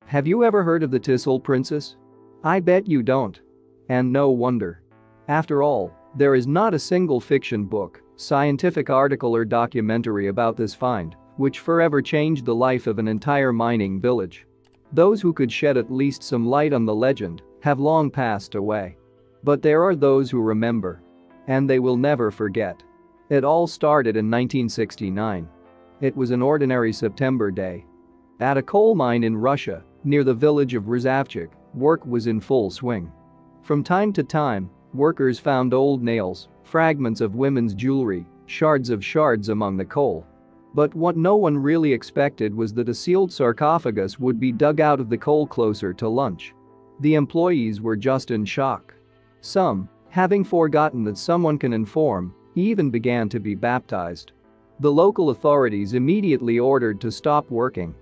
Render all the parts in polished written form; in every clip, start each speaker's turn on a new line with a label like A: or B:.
A: Have you ever heard of the Thistle Princess? I bet you don't. And no wonder. After all, there is not a single fiction book, scientific article or documentary about this find, which forever changed the life of an entire mining village. Those who could shed at least some light on the legend have long passed away. But there are those who remember. And they will never forget. It all started in 1969. It was an ordinary September day. At a coal mine in Russia, near the village of Rzavchik, work was in full swing. From time to time, workers found old nails, fragments of women's jewelry, shards among the coal. But what no one really expected was that a sealed sarcophagus would be dug out of the coal closer to lunch. The employees were just in shock. Some, having forgotten that someone can inform, even began to be baptized. The local authorities immediately ordered to stop working.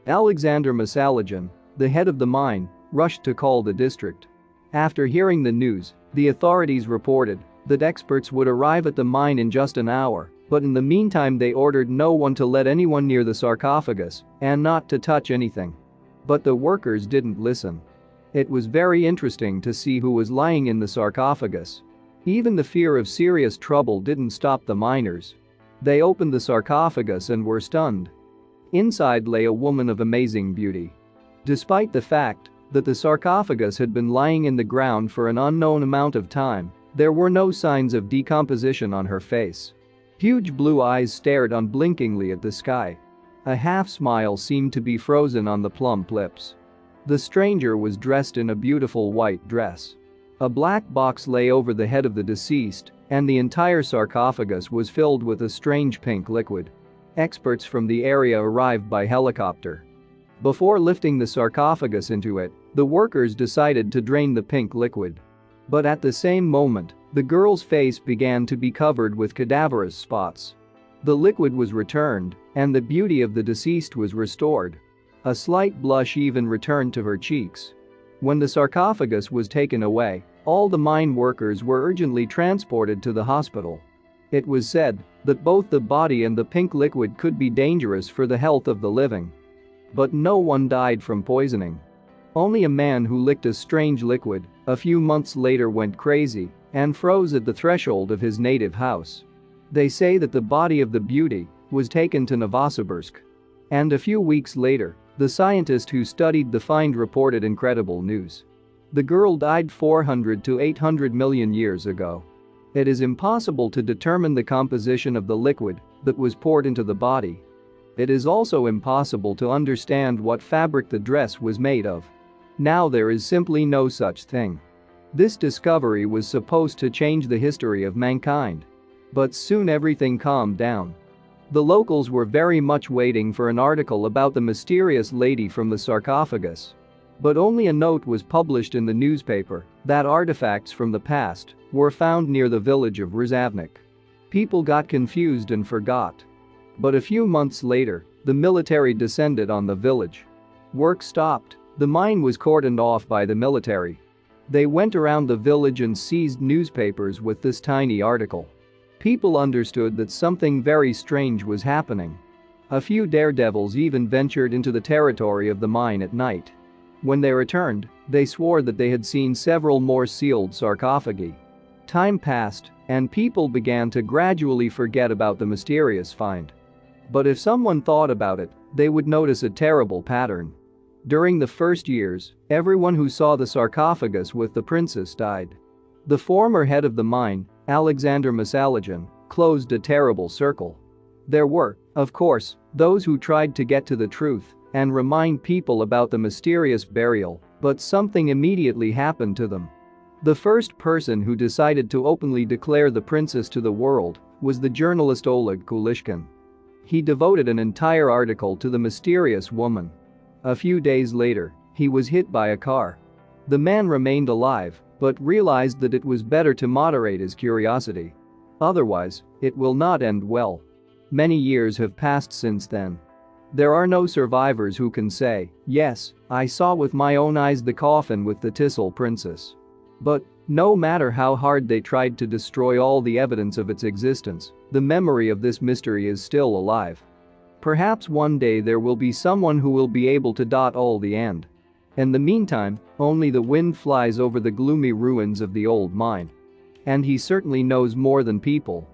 A: Alexander Masalagin, the head of the mine, rushed to call the district. After hearing the news, the authorities reported that experts would arrive at the mine in just an hour, but in the meantime they ordered no one to let anyone near the sarcophagus and not to touch anything. But the workers didn't listen. It was very interesting to see who was lying in the sarcophagus. Even the fear of serious trouble didn't stop the miners. They opened the sarcophagus and were stunned. Inside lay a woman of amazing beauty. Despite the fact that the sarcophagus had been lying in the ground for an unknown amount of time, there were no signs of decomposition on her face. Huge blue eyes stared unblinkingly at the sky. A half-smile seemed to be frozen on the plump lips. The stranger was dressed in a beautiful white dress. A black box lay over the head of the deceased, and the entire sarcophagus was filled with a strange pink liquid. Experts from the area arrived by helicopter. Before lifting the sarcophagus into it, the workers decided to drain the pink liquid. But at the same moment, the girl's face began to be covered with cadaverous spots. The liquid was returned, and the beauty of the deceased was restored. A slight blush even returned to her cheeks. When the sarcophagus was taken away, all the mine workers were urgently transported to the hospital. It was said that both the body and the pink liquid could be dangerous for the health of the living. But no one died from poisoning. Only a man who licked a strange liquid a few months later went crazy and froze at the threshold of his native house. They say that the body of the beauty was taken to Novosibirsk. And a few weeks later, the scientist who studied the find reported incredible news. The girl died 400 to 800 million years ago. It is impossible to determine the composition of the liquid that was poured into the body. It is also impossible to understand what fabric the dress was made of. Now there is simply no such thing. This discovery was supposed to change the history of mankind. But soon everything calmed down. The locals were very much waiting for an article about the mysterious lady from the sarcophagus. But only a note was published in the newspaper that artifacts from the past were found near the village of Rzavnik. People got confused and forgot. But a few months later, the military descended on the village. Work stopped. The mine was cordoned off by the military. They went around the village and seized newspapers with this tiny article. People understood that something very strange was happening. A few daredevils even ventured into the territory of the mine at night. When they returned, they swore that they had seen several more sealed sarcophagi. Time passed, and people began to gradually forget about the mysterious find. But if someone thought about it, they would notice a terrible pattern. During the first years, everyone who saw the sarcophagus with the princess died. The former head of the mine, Alexander Masalagin, closed a terrible circle. There were, of course, those who tried to get to the truth and remind people about the mysterious burial, but something immediately happened to them. The first person who decided to openly declare the princess to the world was the journalist Oleg Kulishkin. He devoted an entire article to the mysterious woman. A few days later, he was hit by a car. The man remained alive, but realized that it was better to moderate his curiosity. Otherwise, it will not end well. Many years have passed since then. There are no survivors who can say, "Yes, I saw with my own eyes the coffin with the Thistle Princess." But, no matter how hard they tried to destroy all the evidence of its existence, the memory of this mystery is still alive. Perhaps one day there will be someone who will be able to dot all the and. In the meantime, only the wind flies over the gloomy ruins of the old mine. And he certainly knows more than people.